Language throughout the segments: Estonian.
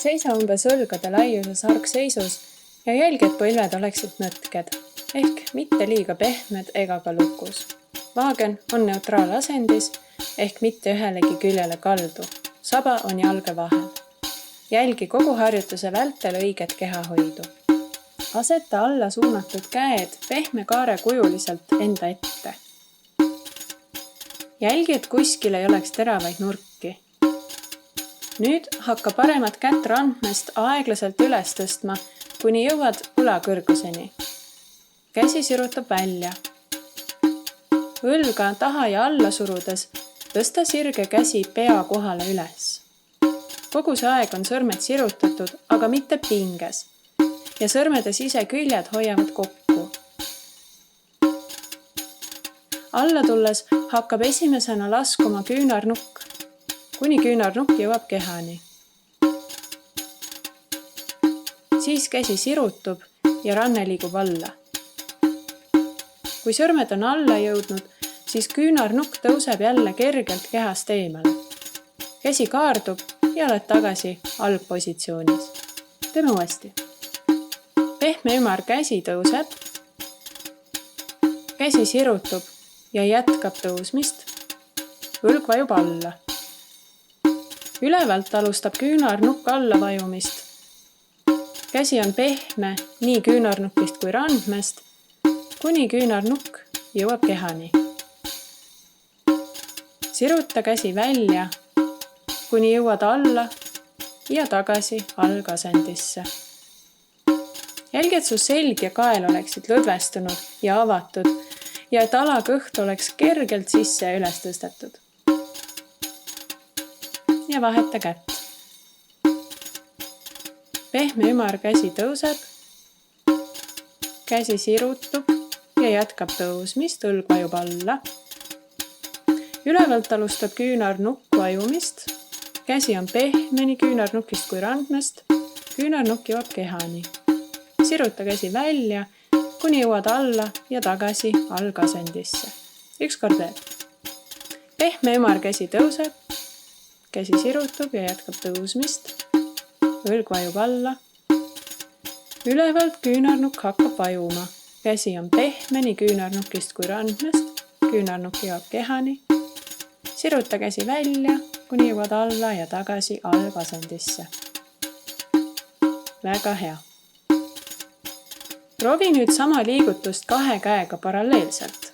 Seisa umbes õlgade laiuses hargseisus ja jälgi, et põlved oleksid nõtked, ehk mitte liiga pehmed ega ka lukus. Vaagen on neutraalasendis ehk mitte ühelegi küljele kaldu. Saba on jalge vahel. Jälgi kogu harjutuse vältel õiget kehahoidu. Aseta alla suunatud käed pehme kaare kujuliselt enda ette. Jälgi, et kuskil ei oleks teravaid nurki. Nüüd hakka paremat kätt randmest aeglaselt üles tõstma, kuni jõuad õla kõrguseni. Käsi sirutab välja. Õlga taha ja alla surudes tõsta sirge käsi pea kohale üles. Kogu see aeg on sõrmed sirutatud, aga mitte pinges ja sõrmede siseküljed hoiavad kokku. Alla tulles hakkab esimesena laskuma küünarnukk, kuni küünarnukk jõuab kehani. Siis käsi sirutub ja ranne liigub alla. Kui sõrmed on alla jõudnud, siis küünarnukk tõuseb jälle kergelt kehast eemale. Käsi kaardub ja oled tagasi algpositsioonis. Teeme uuesti. Pehme ümar käsi tõuseb, käsi sirutub ja jätkab tõusmist. Õlg vajub alla. Ülevalt alustab küünarnukk alla vajumist. Käsi on pehme nii küünarnukist kui randmest, kuni küünarnukk jõuab kehani. Siruta käsi välja, kuni jõuad alla ja tagasi algasendisse. Jälgi, et su selg ja kael oleksid lõdvestunud ja avatud ja et alakõht oleks kergelt sisse ja üles tõstetud. Ja vaheta kätt. Pehme ümar käsi tõuseb, käsi sirutub ja jätkab tõusmist, õlg vajub alla. Ülevalt alustab küünarnukk vajumist, käsi on pehme nii küünarnukist kui randmest, küünarnukk jõuab kehani. Siruta käsi välja, kuni jõuad alla ja tagasi algasendisse. Üks kord veel. Pehme ümar käsi tõuseb, käsi sirutub ja jätkab tõusmist. Õlg vajub alla. Ülevalt küünarnukk hakkab vajuma. Käsi on pehme nii küünarnukist kui randmest. Küünarnukk jõuab kehani. Siruta käsi välja, kuni jõuad alla ja tagasi algasendisse. Väga hea. Proovi nüüd sama liigutust 2 käega paralleelselt.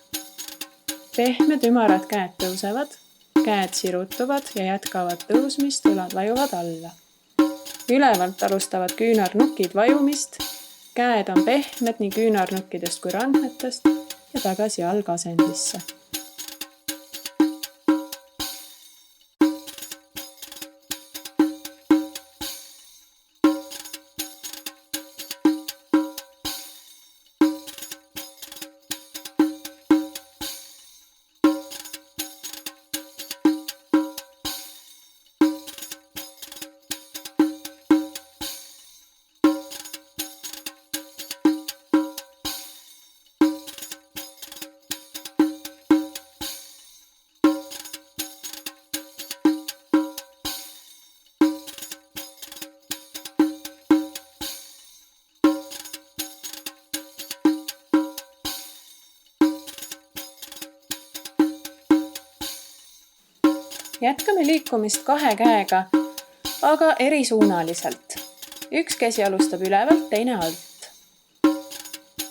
Pehmed ümarad käed tõusevad. Käed sirutuvad ja jätkavad tõusmist, õlad vajuvad alla. Ülevalt alustavad küünarnukid vajumist, käed on pehmed nii küünarnukkidest kui randmetest ja tagasi algasendisse. Jätkame liikumist 2 käega, aga erisuunaliselt. Üks käsi alustab ülevalt, teine alt.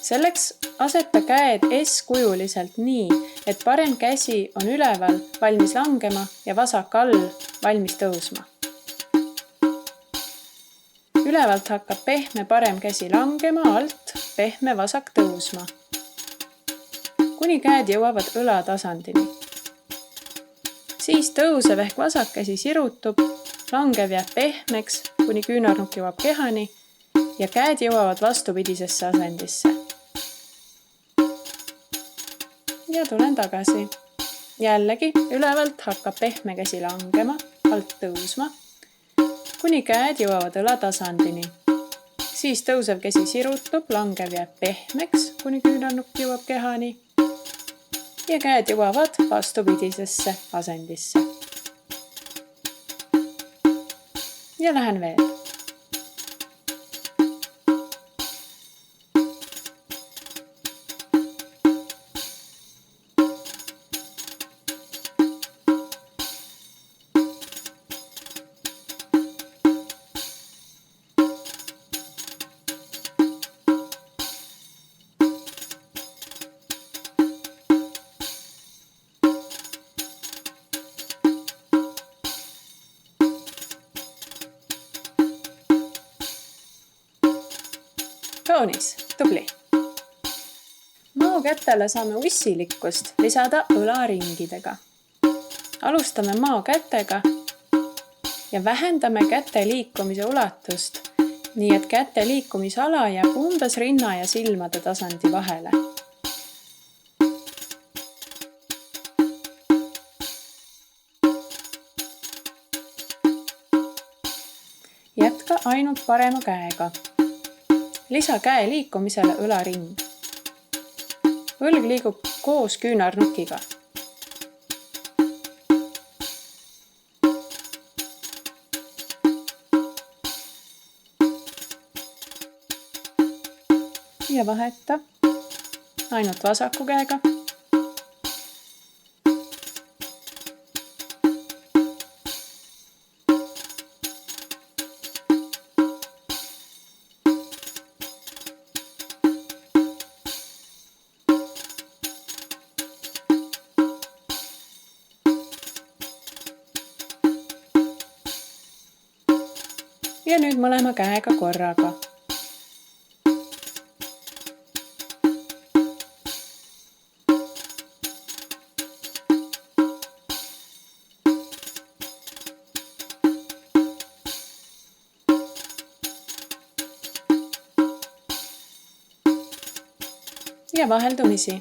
Selleks aseta käed S-kujuliselt nii, et parem käsi on üleval, valmis langema ja vasak all, valmis tõusma. Ülevalt hakkab pehme parem käsi langema, alt pehme vasak tõusma. Kuni käed jõuavad õlatasandini. Siis tõusev ehk vasak käsi sirutub, langev jääb pehmeks, kuni küünarnukk jõuab kehani ja käed jõuavad vastupidisesse asendisse. Ja tulen tagasi. Jällegi ülevalt hakkab pehme käsi langema, alt tõusma. kuni käed jõuavad õlatasandini. Siis tõusev käsi sirutub, langev jääb pehmeks, kuni küünarnukk jõuab kehani. Ja käed jõuavad vastupidisesse asendisse. Ja lähen veel. Kaunis, tubli! Mao kätele saame ussilikkust lisada õlaringidega. Alustame mao kätega ja vähendame käte liikumise ulatust, nii et käte liikumisala jääb umbes rinna ja silmade tasandi vahele. Jätka ainult parema käega. Lisa käe liikumisele õlaring. Õlg liigub koos küünarnukiga. Ja vaheta ainult vasaku käega. Ja nüüd mõlema käega korraga. Ja vaheldumisi.